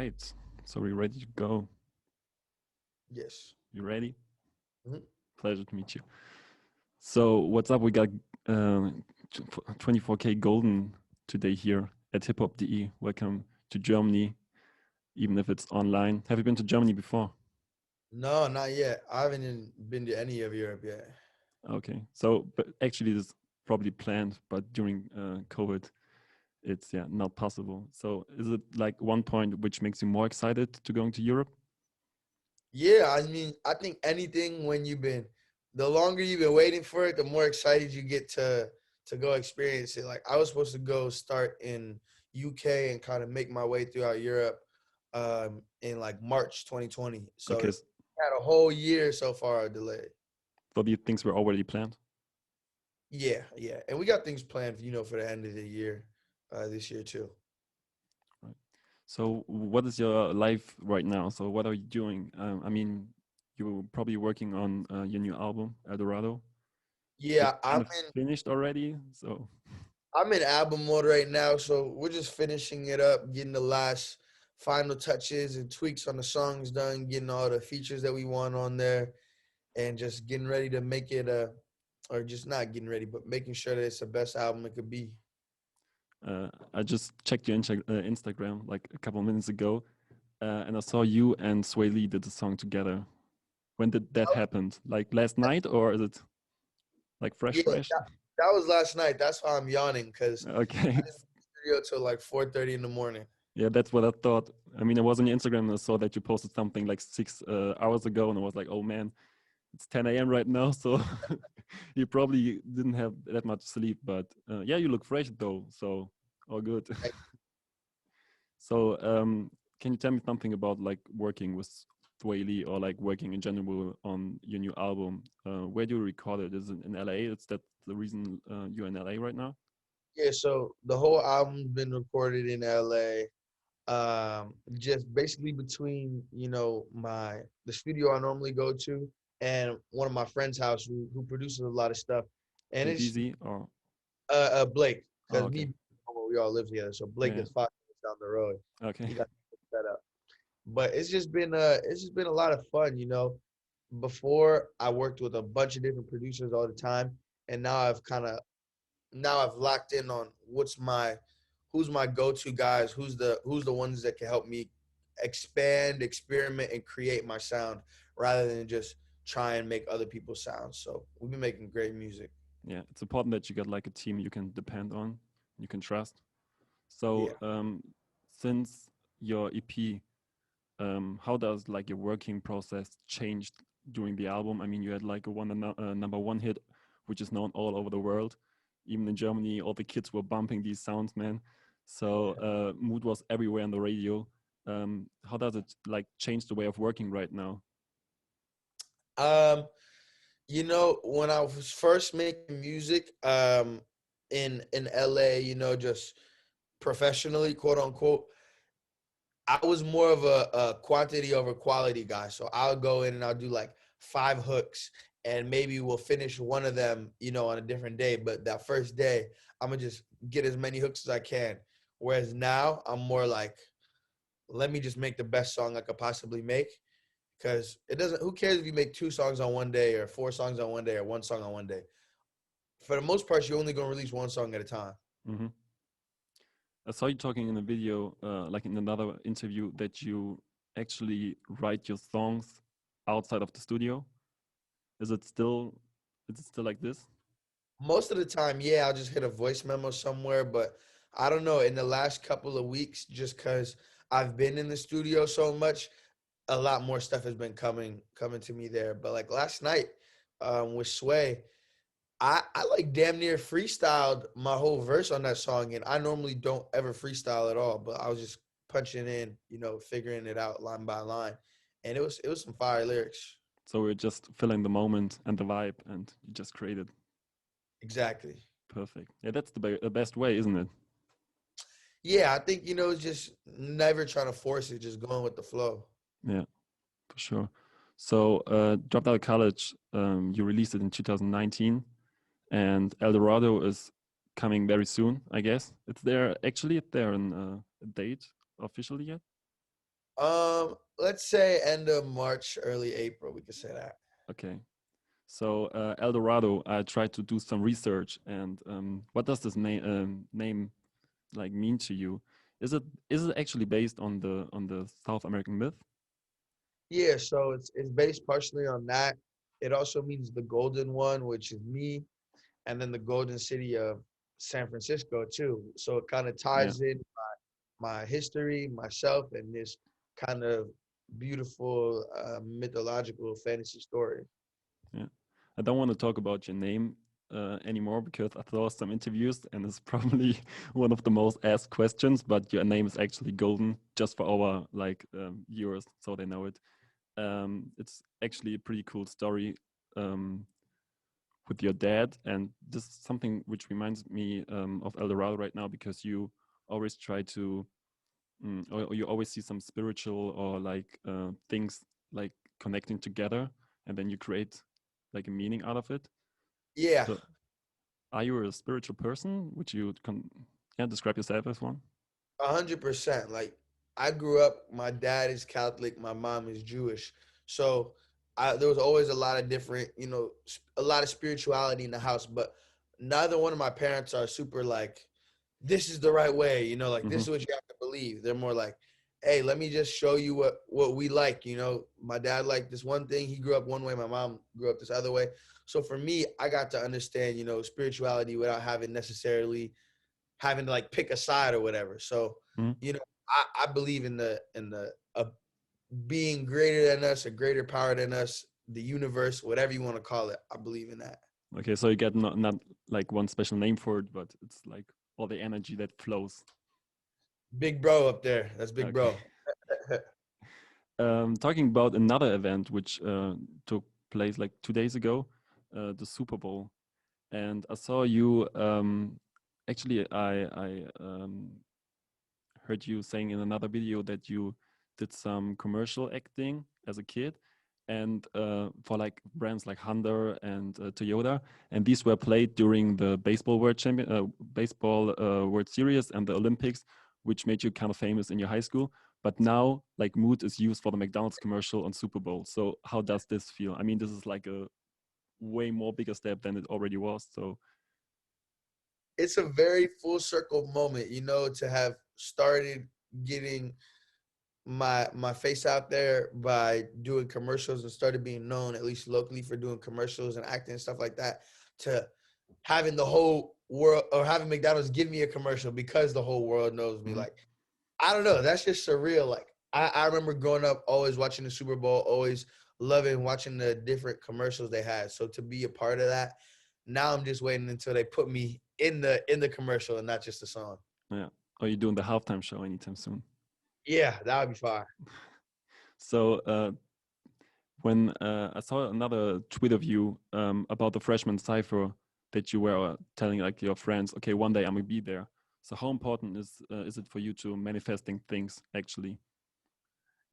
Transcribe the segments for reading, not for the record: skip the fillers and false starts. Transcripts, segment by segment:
right. So we're ready to go. Yes. You ready? Mhm. Pleasure to meet you. So what's up? We got 24kGoldn today here at Hip Hop DE. Welcome to Germany, even if it's online. Have you been to Germany before? No, not yet. I haven't been to any of Europe yet. Okay. So, but actually, this is probably planned, but during COVID, it's not possible. So, is it like one point which makes you more excited to going to Europe? Yeah, I mean, I think anything the longer you've been waiting for it, the more excited you get to go experience it. Like I was supposed to go start in UK and kind of make my way throughout Europe in like March 2020. So Okay. it had a whole year so far delayed. So these things were already planned. Yeah, yeah. And we got things planned, for the end of the year, this year too. Right. So, what is your life right now? So, what are you doing? I mean, you're probably working on your new album, Dorado. It's Yeah, kind of finished already. So, I'm in album mode right now, so we're just finishing it up, getting the last final touches and tweaks on the songs done, getting all the features that we want on there, and just getting ready to make it or just not getting ready, but making sure that it's the best album it could be. I just checked your Instagram like a couple of minutes ago, and I saw you and Swae Lee did a song together. When did that happen? Like last night, or is it like fresh, Yeah, fresh? that was last night. That's why I'm yawning because Okay. I didn't studio till like 4:30 in the morning. Yeah, that's what I thought. I mean, I was on your Instagram and I saw that you posted something like 6 hours ago, and I was like, oh man, it's 10 a.m. right now, so you probably didn't have that much sleep. But yeah, you look fresh though, so all good. So can you tell me something about like working with Swae Lee or like working in general on your new album? Where do you record it? Is it in LA? Is that the reason you're in LA right now? Yeah, so the whole album's been recorded in LA. Just basically between the studio I normally go to and one of my friends' house who produces a lot of stuff, and With it's DZ or Blake oh because okay. we all live together, so Yeah, Blake yeah. is 5 minutes down the road. Okay. He got set up, but it's just been a lot of fun, Before I worked with a bunch of different producers all the time, and now I've locked in on who's my go-to guys, who's the ones that can help me expand, experiment, and create my sound rather than just try and make other people's sounds. So we've been making great music. Yeah, it's important that you got like a team you can depend on, you can trust. So Yeah. since your EP, how does like your working process changed during the album? I mean, you had like a number one hit, which is known all over the world. Even in Germany, all the kids were bumping these sounds, man. So mood was everywhere on the radio. How does it like change the way of working right now? Um, when I was first making music, in LA, just professionally, quote unquote, I was more of a quantity over quality guy. So I'll go in and I'll do like 5 hooks and maybe we'll finish one of them, on a different day. But that first day, I'm gonna just get as many hooks as I can. Whereas now I'm more like, let me just make the best song I could possibly make. Because it doesn't, who cares if you make 2 songs on one day or 4 songs on one day or one song on one day? For the most part, you're only gonna release one song at a time. Hmm. I saw you talking in a video, like in another interview, that you actually write your songs outside of the studio. Is it still, is it still like this? Most of the time, yeah, I'll just hit a voice memo somewhere, but I don't know. In the last couple of weeks, just because I've been in the studio so much, a lot more stuff has been coming to me there. But like last night, with Sway, I like damn near freestyled my whole verse on that song, and I normally don't ever freestyle at all. But I was just punching in, figuring it out line by line, and it was some fire lyrics. So we're just filling the moment and the vibe, and you just created Exactly. perfect. Yeah, that's the best way, isn't it? Yeah, I think it's just never trying to force it, just going with the flow. Yeah, for sure. So, dropped out of college, you released it in 2019, and El Dorado is coming very soon, I guess. It's there, actually, it's there in a date officially yet? Let's say end of March, early April. We could say that. Okay. So El Dorado, I tried to do some research, and what does this name like mean to you? Is it actually based on the South American myth? Yeah, so it's based partially on that. It also means the golden one, which is me, and then the golden city of San Francisco too. So it kind of Yeah, ties in my history, myself, and this kind of beautiful mythological fantasy story. yeah. I don't want to talk about your name anymore because I saw some interviews, and it's probably one of the most asked questions. But your name is actually Golden, just for our like viewers, so they know it. It's actually a pretty cool story. Um, with your dad, and this is something which reminds me of El Dorado right now, because you always try to or you always see some spiritual or like things like connecting together, and then you create like a meaning out of it. Yeah, So are you a spiritual person? Would you yeah, describe yourself as one? 100%. Like I grew up, my dad is Catholic, my mom is Jewish. So there was always a lot of different, a lot of spirituality in the house, but neither one of my parents are super like, this is the right way, like this Hmm. is what you have to believe. They're more like, hey, let me just show you what we like. My dad liked this one thing. He grew up one way, my mom grew up this other way. So for me, I got to understand, spirituality without having to like pick a side or whatever. So, Hmm. you know, I believe in the being greater than us, a greater power than us, the universe, whatever you want to call it. I believe in that. Okay, so you get not like one special name for it, but it's like all the energy that flows. Big bro up there. That's big Okay. bro. Talking about another event which took place like 2 days ago, the Super Bowl, and I saw you. Actually, I heard you saying in another video that you did some commercial acting as a kid, and for like brands like Honda and Toyota, and these were played during the baseball World Series and the Olympics, which made you kind of famous in your high school. But now, like Mood is used for the McDonald's commercial on Super Bowl. So how does this feel? I mean, this is like a way more bigger step than it already was. So It's a very full circle moment, to have started getting my face out there by doing commercials and started being known at least locally for doing commercials and acting and stuff like that, to having the whole world or having McDonald's give me a commercial because the whole world knows me. mhm. Like, I don't know, that's just surreal. Like I remember growing up always watching the Super Bowl, always loving watching the different commercials they had. So to be a part of that, now I'm just waiting until they put me in the commercial and not just the song. Yeah. Are you doing the halftime show anytime soon? Yeah, that would be fine. So when I saw another tweet of you about the freshman cipher, that you were telling like your friends, okay, one day I'm gonna be there. So how important is it for you to manifesting things actually?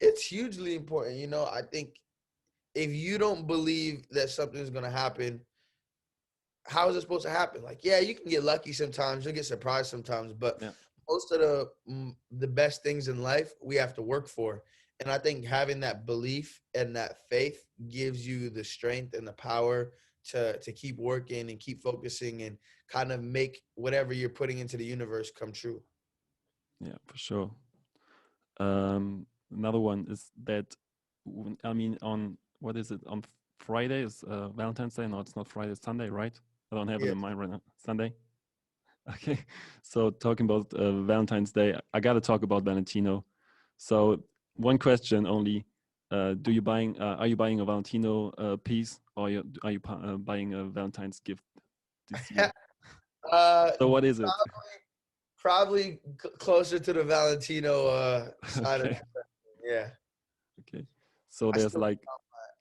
It's hugely important. I think if you don't believe that something's gonna happen, how is it supposed to happen? Like, yeah, you can get lucky sometimes, you'll get surprised sometimes, but Yeah, most of the best things in life we have to work for. And I think having that belief and that faith gives you the strength and the power to keep working and keep focusing and kind of make whatever you're putting into the universe come true. yeah, for sure. Another one is that I mean, on what is it, on Friday is Valentine's Day? No, it's not Friday, it's Sunday, right? I don't have it Yeah. in mind right now. Sunday. Okay, so talking about Valentine's Day, I got to talk about Valentino. So one question only: Do you buying? Are you buying a Valentino piece, or are you buying a Valentine's gift this year? uh So what is it? Probably closer to the Valentino side of Okay, it. Yeah. okay. So I there's still like,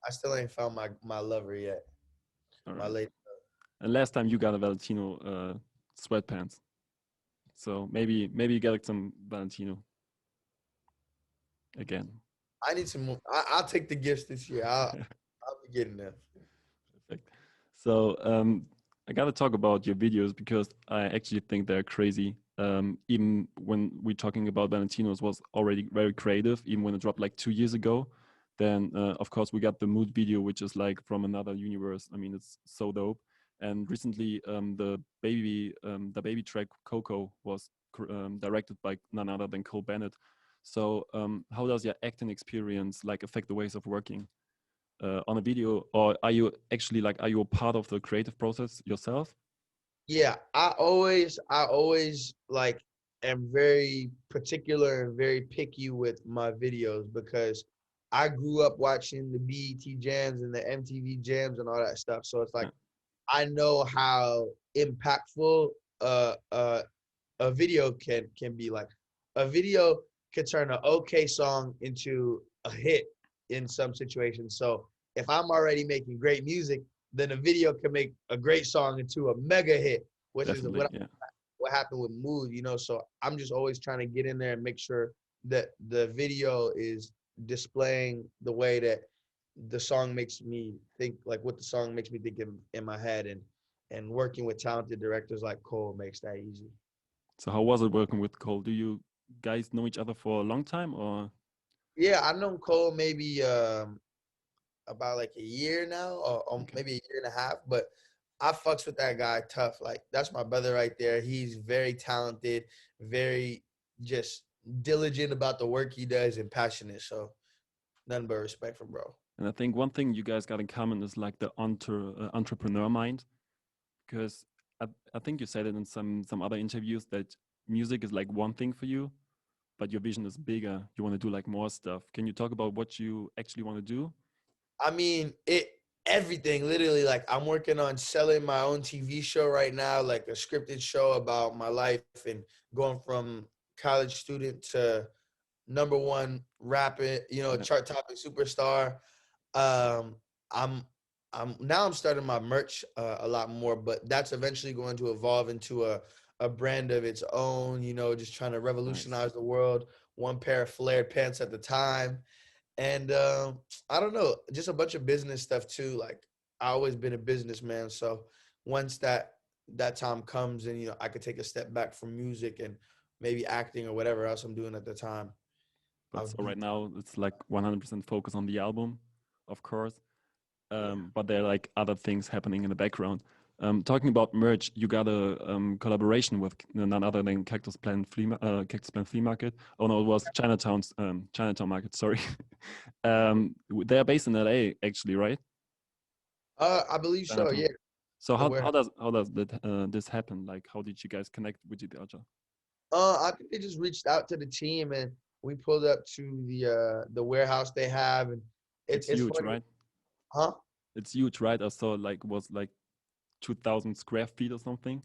I still ain't found my lover yet. all My right. lady. And last time you got a Valentino sweatpants, so maybe you get some Valentino again. I need some more. I'll take the gifts this year. I'll be getting them. Perfect. So I got to talk about your videos because I actually think they're crazy. even when we're talking about Valentino's was already very creative, even when it dropped like 2 years ago. Then of course we got the mood video, which is like from another universe. I mean, it's so dope. And recently, the baby track Coco was directed by none other than Cole Bennett. So how does your acting experience like affect the ways of working on a video, or are you actually like, are you a part of the creative process yourself? Yeah, I always like am very particular and very picky with my videos because I grew up watching the BET jams and the MTV jams and all that stuff. So it's like Yeah, I know how impactful uh, uh, a video can be. Like a video could turn an okay song into a hit in some situations. So if I'm already making great music, then a video can make a great song into a mega hit, which is definitely. Yeah. what happened with Mood, you know. So I'm just always trying to get in there and make sure that the video is displaying the way that the song makes me think, like what the song makes me think in my head, and working with talented directors like Cole makes that easy. So how was it working with Cole? Do you guys know each other for a long time, or? Yeah, I've known Cole maybe about like a year now, or Okay. maybe a year and a half. But I fucks with that guy tough. Like that's my brother right there. He's very talented, very just diligent about the work he does and passionate. So nothing but respect from bro. And I think one thing you guys got in common is like the entrepreneur mind, because I, I think you said it in some other interviews that music is like one thing for you, but your vision is bigger. You want to do like more stuff. Can you talk about what you actually want to do? I mean, it everything literally. Like I'm working on selling my own TV show right now, like a scripted show about my life and going from college student to number one rapping, you know, Yeah, chart topping superstar. Um, I'm I'm starting my merch a lot more, but that's eventually going to evolve into a brand of its own. You know, just trying to nice. revolutionize the world, one pair of flared pants at the time. And I don't know, just a bunch of business stuff too. Like I always been a businessman, so once that time comes and you know I could take a step back from music and maybe acting or whatever else I'm doing at the time, But I'll so be right now it's like 100% focus on the album, of course. yeah. But there are like other things happening in the background. Talking about merch, you got a collaboration with none other than Cactus Plant Flea Market. Oh no, it was Chinatown Market. Sorry. They are based in LA, actually, right? I believe so. Chinatown. Yeah, So the how warehouse. how does this happen? Like, how did you guys connect with each other? I think they just reached out to the team and we pulled up to the warehouse they have, and It's it's huge, funny, right? huh? It's huge, right? I saw like it was like 2,000 square feet or something.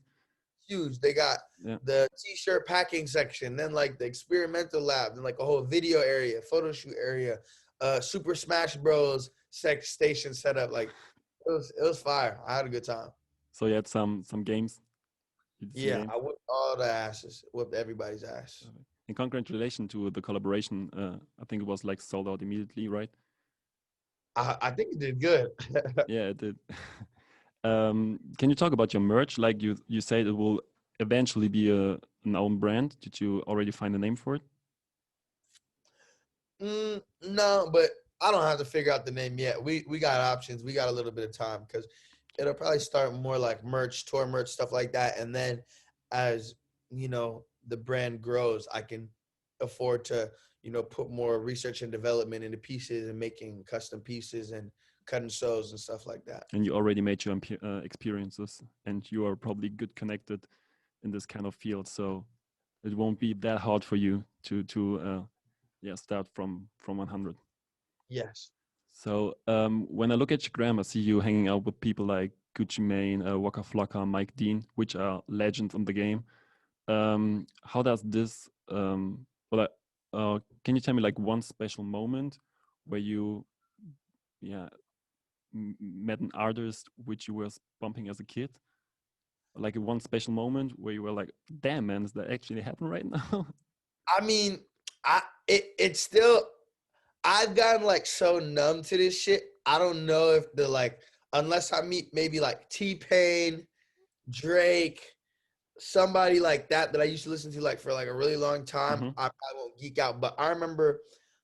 Huge. They got Yeah. the t-shirt packing section, then like the experimental lab, then like a whole video area, photo shoot area, Super Smash Bros. Sex station setup. Like it was fire. I had a good time. So you had some games. You did some Yeah, games. I whipped all the asses, whipped everybody's ass. Perfect. And congratulations to the collaboration. I think it was like sold out immediately, right? I think it did good. Yeah, it did. Can you talk about your merch? Like you said, it will eventually be an own brand. Did you already find a name for it? No, but I don't have to figure out the name yet. We got options. We got a little bit of time because it'll probably start more like merch, tour merch, stuff like that. And then as you know, the brand grows, I can afford to, you know, put more research and development into pieces and making custom pieces and cutting sews and stuff like that. And you already made your experiences, and you are probably good connected in this kind of field. So it won't be that hard for you to yeah, start from 100. Yes. So when I look at your gram, I see you hanging out with people like Gucci Mane, Waka Flocka, Mike Dean, which are legends in the game. How does this? Well, can you tell me like one special moment where you, yeah, met an artist which you were bumping as a kid? Like one special moment where you were like, "Damn, man, is that actually happen right now?" I mean, it's still I've gotten like so numb to this shit. I don't know if the like unless I meet maybe like T-Pain, Drake, somebody like that I used to listen to like for like a really long time, Mm-hmm. I probably won't geek out. But I remember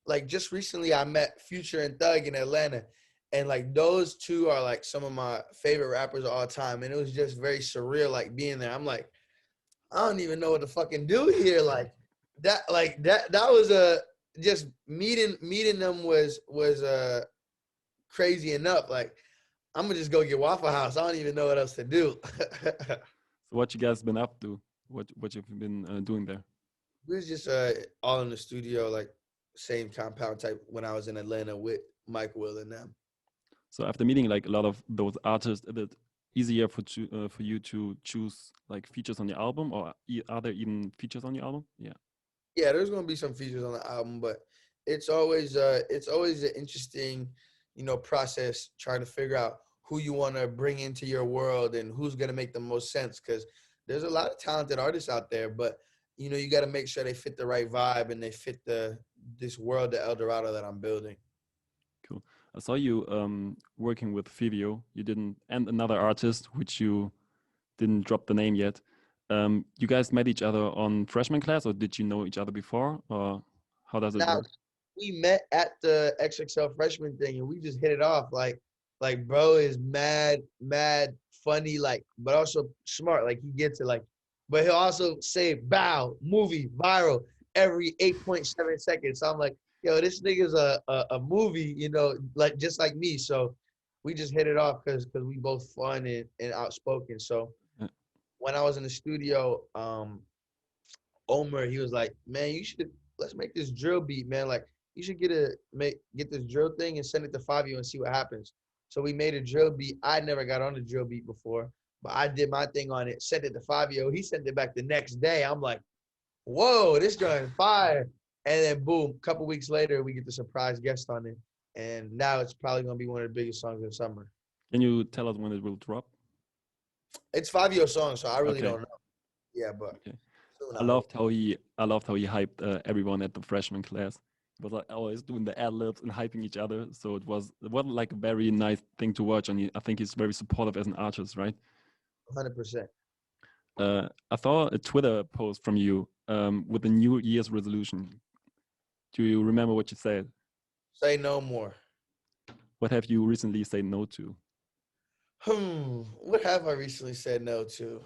like just recently I met Future and Thug in Atlanta. And like those two are like some of my favorite rappers of all time. And it was just very surreal like being there. I'm like, I don't even know what to fucking do here. That was a just meeting them was crazy enough. Like I'm gonna just go get Waffle House. I don't even know what else to do. So what you guys been up to? What you've been doing there? We was just all in the studio, like same compound type when I was in Atlanta with Mike Will and them. So after meeting like a lot of those artists, is it easier for you to choose like features on your album, or are there even features on your album? Yeah. Yeah, there's gonna be some features on the album, but it's always an interesting, process trying to figure out who you want to bring into your world and who's gonna make the most sense. Because there's a lot of talented artists out there, but you got to make sure they fit the right vibe and they fit this world of El Dorado that I'm building. Cool. I saw you working with Fivio. You didn't, and another artist which you didn't drop the name yet. You guys met each other on freshman class, or did you know each other before, or how does it Now work? we met at the XXL freshman thing and we just hit it off. Like bro is mad funny, like, but also smart. Like he gets it, like, but he'll also say bow, movie, viral every 8.7 seconds. So I'm like, yo, this nigga's a movie, like just like me. So we just hit it off because we both fun and outspoken. So Uh, when I was in the studio, Omer, he was like, man, let's make this drill beat, man. Like you should get this drill thing and send it to Fabio and see what happens. So we made a drill beat. I never got on a drill beat before, but I did my thing on it, sent it to Fabio. He sent it back the next day. I'm like, whoa, this joint is fire. And then boom, a couple weeks later, we get the surprise guest on it. And now it's probably gonna be one of the biggest songs of the summer. Can you tell us when it will drop? It's Fabio's song, so I really Okay. don't know. Yeah, but Okay. soon I I hope. loved how he hyped everyone at the freshman class. He was like always doing the ad libs and hyping each other. So it was like a very nice thing to watch, and I think he's very supportive as an artist, right? 100%. I saw a Twitter post from you with a New Year's resolution. Do you remember what you said? Say no more. What have you recently said no to? What have I recently said no to?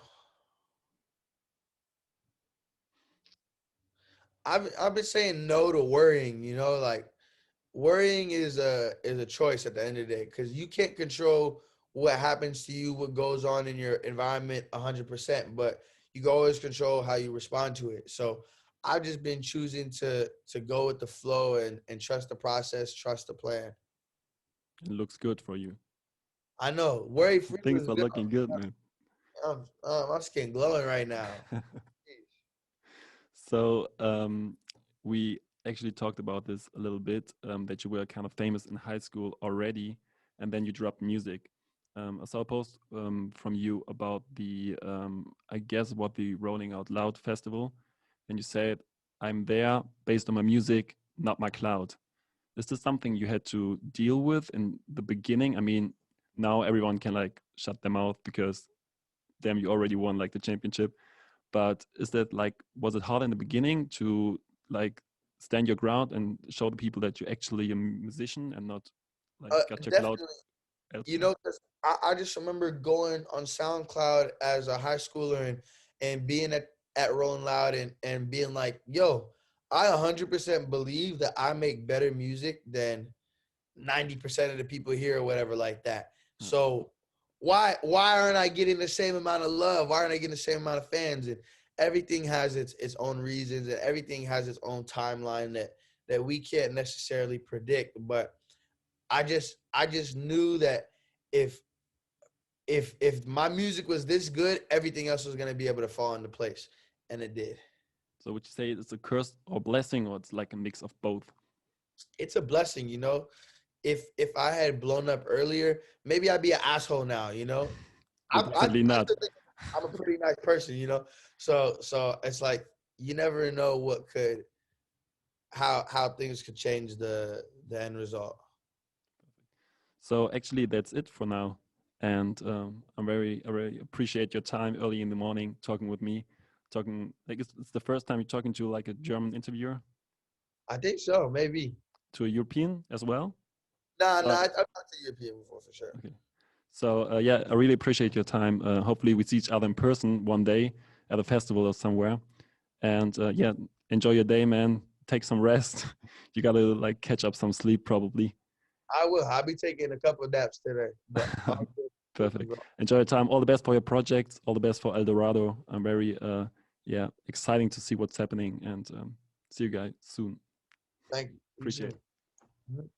I've been saying no to worrying, like worrying is a choice at the end of the day because you can't control what happens to you, what goes on in your environment 100%, but you can always control how you respond to it. So I've just been choosing to go with the flow and trust the process, trust the plan. It looks good for you. I know worry free Things was are good. looking good, man. My skin glowing right now. So we actually talked about this a little bit, that you were kind of famous in high school already, and then you dropped music. I saw a post from you about I guess, what the Rolling Out Loud festival, and you said, "I'm there based on my music, not my cloud." Is this something you had to deal with in the beginning? I mean, now everyone can like shut their mouth because damn, you already won like the championship. But is that like, was it hard in the beginning to like stand your ground and show the people that you're actually a musician and not like got your clout Definitely. elsewhere? 'Cause I just remember going on SoundCloud as a high schooler and being at Rolling Loud and being like, yo, I 100% believe that I make better music than 90% of the people here or whatever like that. Uh, So why aren't I getting the same amount of love? Why aren't I getting the same amount of fans? And everything has its own reasons and everything has its own timeline that we can't necessarily predict. But I just knew that if if my music was this good, everything else was gonna be able to fall into place, and it did. so would you say it's a curse or blessing, or it's like a mix of both? It's a blessing. If I had blown up earlier, maybe I'd be an asshole now. But definitely I not. still think I'm a pretty nice person. So it's like you never know how things could change the end result. So actually, that's it for now. And I really appreciate your time early in the morning talking with me. Talking like it's the first time you're talking to like a German interviewer, I think so, maybe. to a European as well. Nah, I've talked to European before for sure. Okay. So yeah, I really appreciate your time. Hopefully we see each other in person one day at a festival or somewhere. And yeah, enjoy your day, man. Take some rest. You gotta like catch up some sleep probably. I will. I'll be taking a couple of naps today. But Perfect. Enjoy your time. All the best for your projects. All the best for El Dorado. I'm very yeah, exciting to see what's happening, and see you guys soon. Thank you. Appreciate it. Mhm.